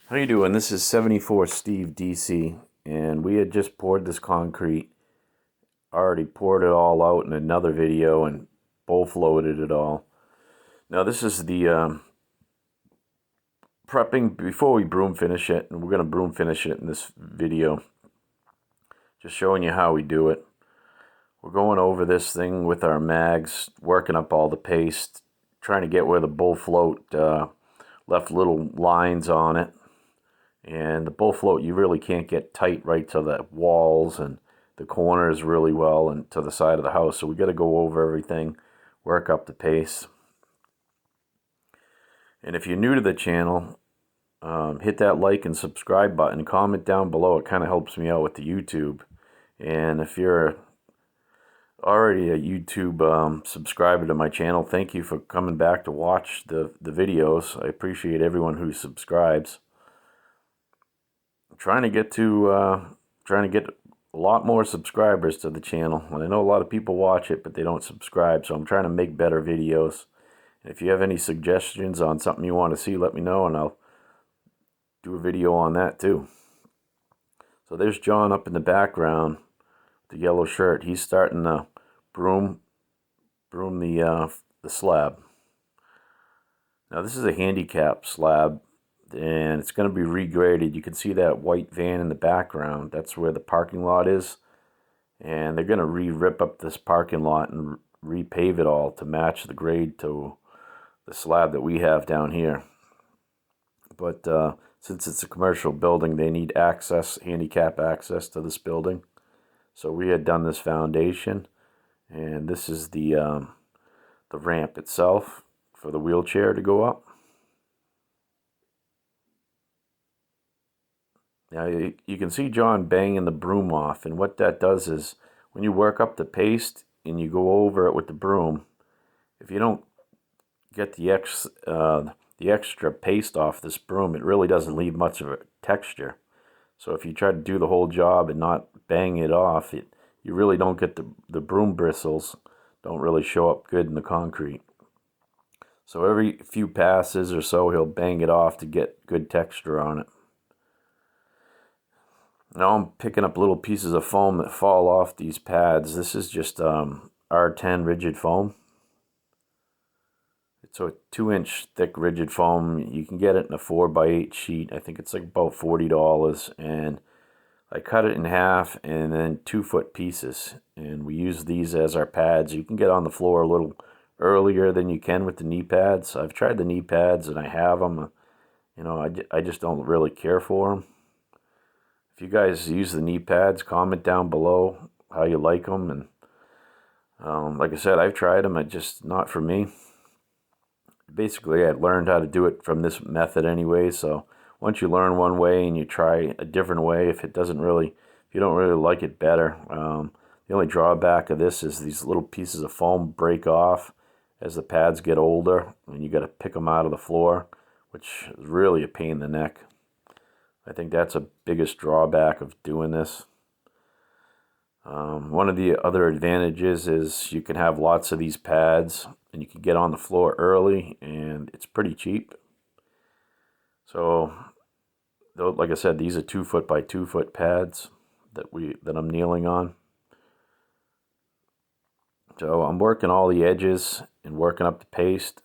How you doing? This is 74 Steve DC, and we had just poured this concrete. Already poured it all out in another video and bowl floated it all. Now this is the prepping before we broom finish it, and we're going to broom finish it in this video. Just showing you how we do it. We're going over this thing with our mags, working up all the paste, trying to get where the bowl float left little lines on it. And the bowl float, you really can't get tight right to the walls and the corners really well and to the side of the house. So we got to go over everything, work up the pace. And if you're new to the channel, hit that like and subscribe button. Comment down below. It kind of helps me out with the YouTube. And if you're already a YouTube subscriber to my channel, thank you for coming back to watch the videos. I appreciate everyone who subscribes. Trying to get a lot more subscribers to the channel. And I know a lot of people watch it, but they don't subscribe. So I'm trying to make better videos. And if you have any suggestions on something you want to see, let me know, and I'll do a video on that too. So there's John up in the background, the yellow shirt. He's starting to broom the slab. Now this is a handicap slab, and it's going to be regraded. You can see that white van in the background. That's where the parking lot is. And they're going to rip up this parking lot and repave it all to match the grade to the slab that we have down here. But since it's a commercial building, they need access, handicap access to this building. So we had done this foundation, and this is the ramp itself for the wheelchair to go up. Now you can see John banging the broom off, and what that does is when you work up the paste and you go over it with the broom, if you don't get the extra paste off this broom, it really doesn't leave much of a texture. So if you try to do the whole job and not bang it off, you really don't get the broom bristles, don't really show up good in the concrete. So every few passes or so, he'll bang it off to get good texture on it. Now I'm picking up little pieces of foam that fall off these pads. This is just R10 rigid foam. It's a 2-inch thick rigid foam. You can get it in a 4x8 sheet. I think it's like about $40. And I cut it in half and then 2-foot pieces. And we use these as our pads. You can get on the floor a little earlier than you can with the knee pads. I've tried the knee pads and I have them. You know, I just don't really care for them. If you guys use the knee pads, comment down below how you like them. And like I said, I've tried them. It's just not for me. Basically, I learned how to do it from this method anyway. So once you learn one way and you try a different way, if you don't really like it better, the only drawback of this is these little pieces of foam break off as the pads get older, and you got to pick them out of the floor, which is really a pain in the neck. I think that's the biggest drawback of doing this. One of the other advantages is you can have lots of these pads and you can get on the floor early, and it's pretty cheap. So, like I said, these are 2-foot by 2-foot pads that I'm kneeling on. So I'm working all the edges and working up the paste,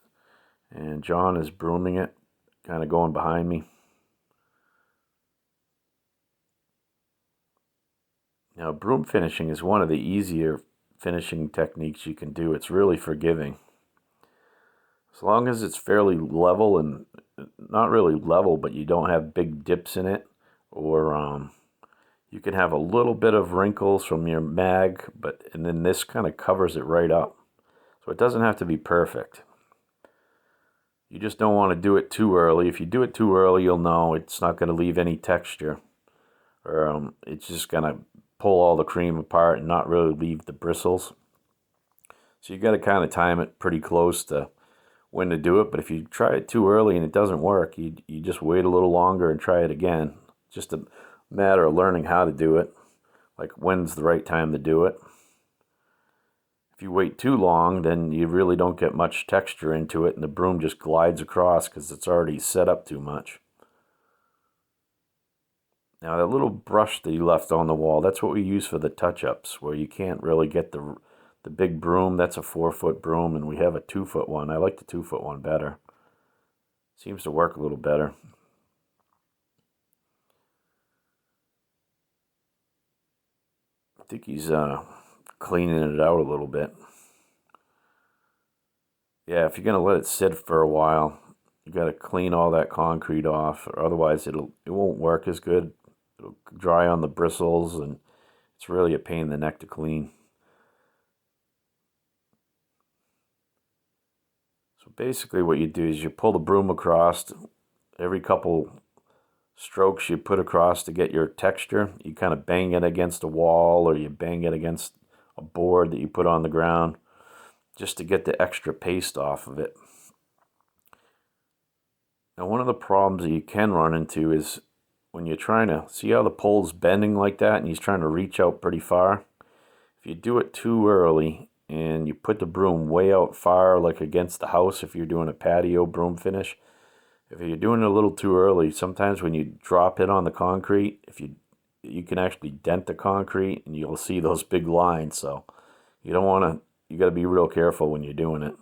and John is brooming it, kind of going behind me. Now, broom finishing is one of the easier finishing techniques you can do. It's really forgiving. As long as it's fairly level, and not really level, but you don't have big dips in it, or you can have a little bit of wrinkles from your mag, and then this kind of covers it right up. So it doesn't have to be perfect. You just don't want to do it too early. If you do it too early, you'll know it's not going to leave any texture, or it's just going to pull all the cream apart and not really leave the bristles. So you got to kind of time it pretty close to when to do it. But if you try it too early and it doesn't work, you just wait a little longer and try it again. Just a matter of learning how to do it, like when's the right time to do it. If you wait too long, then you really don't get much texture into it, and the broom just glides across because it's already set up too much. Now that little brush that you left on the wall, that's what we use for the touch-ups, where you can't really get the big broom. That's a 4-foot broom, and we have a 2-foot one. I like the 2-foot one better. Seems to work a little better. I think he's cleaning it out a little bit. Yeah, if you're gonna let it sit for a while, you gotta clean all that concrete off, or otherwise it won't work as good. It'll dry on the bristles, and it's really a pain in the neck to clean. So basically what you do is you pull the broom across. Every couple strokes you put across to get your texture, you kind of bang it against a wall, or you bang it against a board that you put on the ground, just to get the extra paste off of it. Now, one of the problems that you can run into is when you're trying to see how the pole's bending like that, and he's trying to reach out pretty far. If you do it too early and you put the broom way out far, like against the house, if you're doing a patio broom finish, if you're doing it a little too early, sometimes when you drop it on the concrete, you can actually dent the concrete, and you'll see those big lines. So you don't want to. You got to be real careful when you're doing it.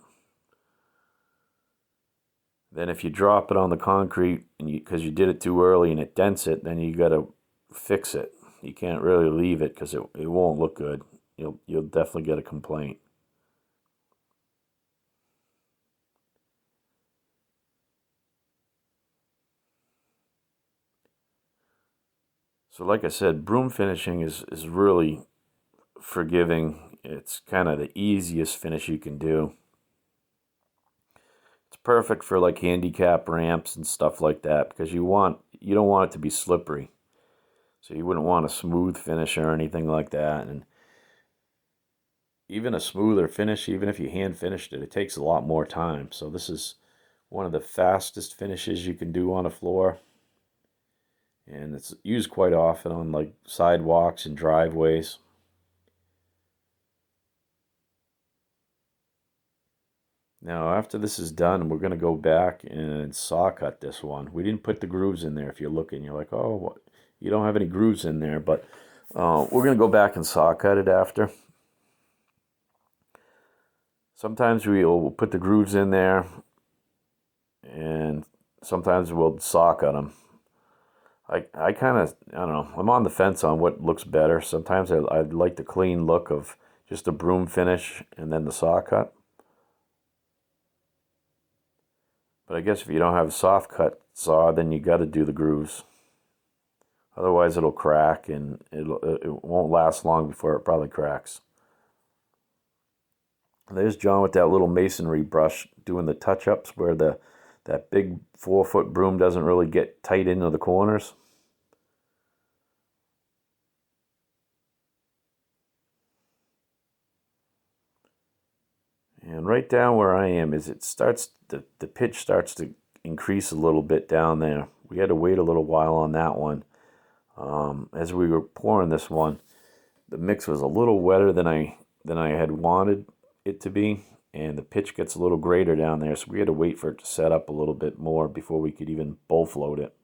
Then if you drop it on the concrete, and because you did it too early and it dents it, then you got to fix it. You can't really leave it because it won't look good. You'll definitely get a complaint. So like I said, broom finishing is really forgiving. It's kind of the easiest finish you can do. It's perfect for like handicap ramps and stuff like that, because you don't want it to be slippery. So you wouldn't want a smooth finish or anything like that. And even a smoother finish, even if you hand finished it, it takes a lot more time. So this is one of the fastest finishes you can do on a floor. And it's used quite often on like sidewalks and driveways. Now, after this is done, we're going to go back and saw cut this one. We didn't put the grooves in there. If you're looking, you're like, oh, what? You don't have any grooves in there. But we're going to go back and saw cut it after. Sometimes we'll put the grooves in there, and sometimes we'll saw cut them. I kind of, I don't know, I'm on the fence on what looks better. Sometimes I'd like the clean look of just a broom finish and then the saw cut. But I guess if you don't have a soft cut saw, then you got to do the grooves. Otherwise it'll crack, and it won't last long before it probably cracks. There's John with that little masonry brush doing the touch-ups where that big 4-foot broom doesn't really get tight into the corners. And right down where I am is the pitch starts to increase a little bit down there. We had to wait a little while on that one. As we were pouring this one, the mix was a little wetter than I had wanted it to be, and the pitch gets a little greater down there, so we had to wait for it to set up a little bit more before we could even bowl float it.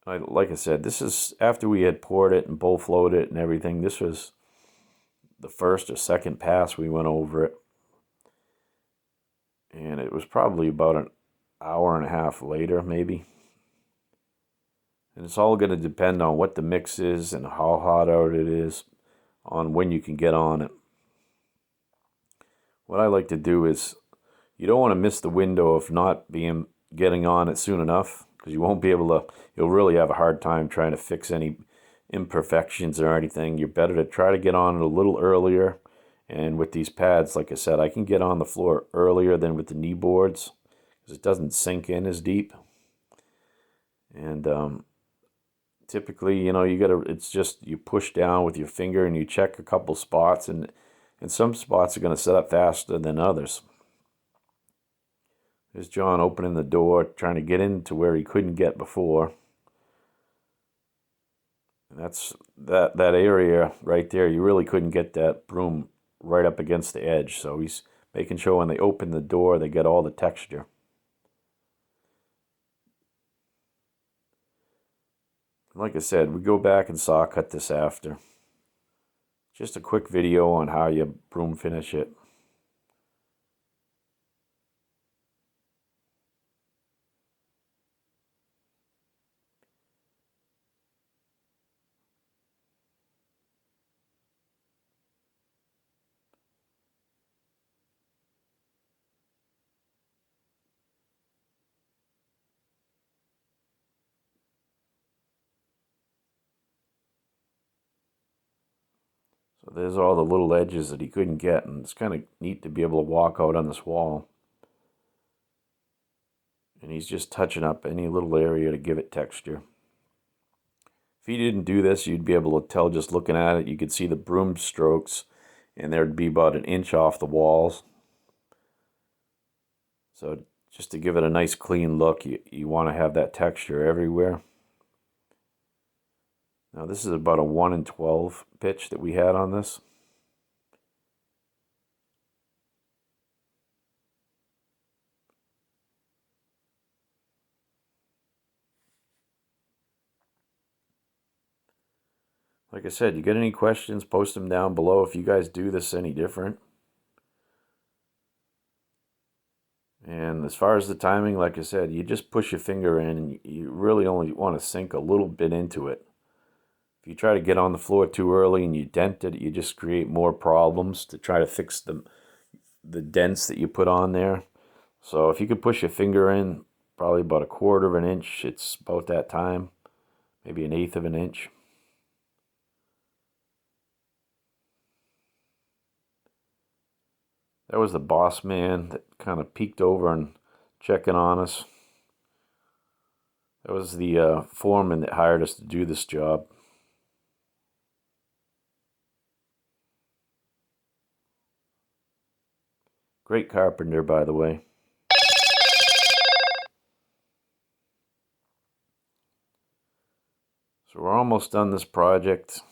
Like I said, this is after we had poured it and bowl floated it and everything. This was the first or second pass we went over it, and it was probably about an hour and a half later, maybe. And it's all going to depend on what the mix is and how hot out it is, on when you can get on it. What I like to do is, you don't want to miss the window of not getting on it soon enough, because you won't be able to. You'll really have a hard time trying to fix any imperfections or anything. You're better to try to get on it a little earlier. And with these pads, like I said, I can get on the floor earlier than with the knee boards, because it doesn't sink in as deep. And typically, it's just you push down with your finger and you check a couple spots, and some spots are going to set up faster than others. There's John opening the door, trying to get into where he couldn't get before. And that's that area right there. You really couldn't get that broom right up against the edge. So he's making sure when they open the door, they get all the texture. Like I said, we go back and saw cut this after. Just a quick video on how you broom finish it. So there's all the little edges that he couldn't get, and it's kind of neat to be able to walk out on this wall. And he's just touching up any little area to give it texture. If he didn't do this, you'd be able to tell just looking at it. You could see the broom strokes, and there'd be about an inch off the walls. So just to give it a nice clean look, you want to have that texture everywhere. Now this is about a 1 in 12 pitch that we had on this. Like I said, you get any questions, post them down below if you guys do this any different. And as far as the timing, like I said, you just push your finger in and you really only want to sink a little bit into it. If you try to get on the floor too early and you dent it, you just create more problems to try to fix the dents that you put on there. So if you could push your finger in probably about 1/4 of an inch, it's about that time, maybe 1/8 of an inch. That was the boss man that kind of peeked over and checking on us. That was the foreman that hired us to do this job. Great carpenter, by the way. So we're almost done this project.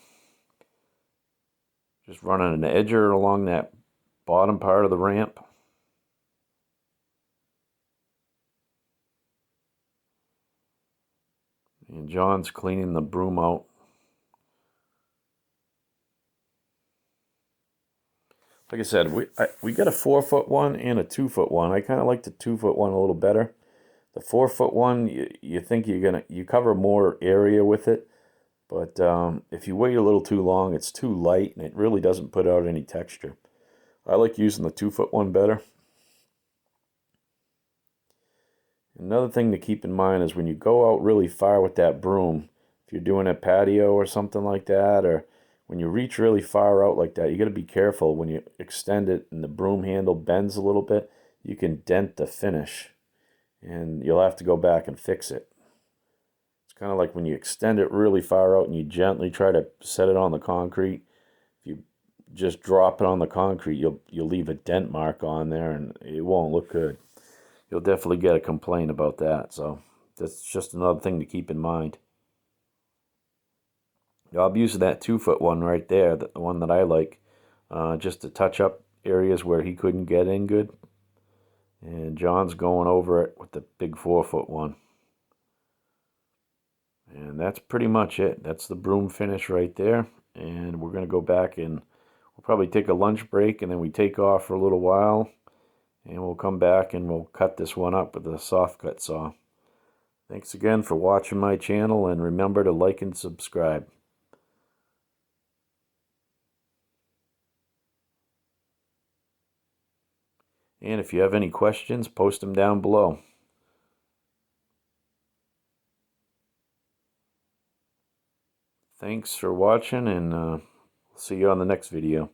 Just running an edger along that bottom part of the ramp. And John's cleaning the broom out. Like I said, we got a 4-foot one and a 2-foot one. I kind of like the 2-foot one a little better. The 4-foot one, you think you cover more area with it, but if you wait a little too long, it's too light and it really doesn't put out any texture. I like using the 2-foot one better. Another thing to keep in mind is when you go out really far with that broom, if you're doing a patio or something like that, or when you reach really far out like that, you got to be careful when you extend it and the broom handle bends a little bit, you can dent the finish and you'll have to go back and fix it. It's kind of like when you extend it really far out and you gently try to set it on the concrete. If you just drop it on the concrete, you'll leave a dent mark on there and it won't look good. You'll definitely get a complaint about that. So that's just another thing to keep in mind. I'm using that 2-foot one right there, the one that I like, just to touch up areas where he couldn't get in good. And John's going over it with the big 4-foot one. And that's pretty much it. That's the broom finish right there. And we're going to go back and we'll probably take a lunch break and then we take off for a little while. And we'll come back and we'll cut this one up with a soft cut saw. Thanks again for watching my channel, and remember to like and subscribe. And if you have any questions, post them down below. Thanks for watching, and see you on the next video.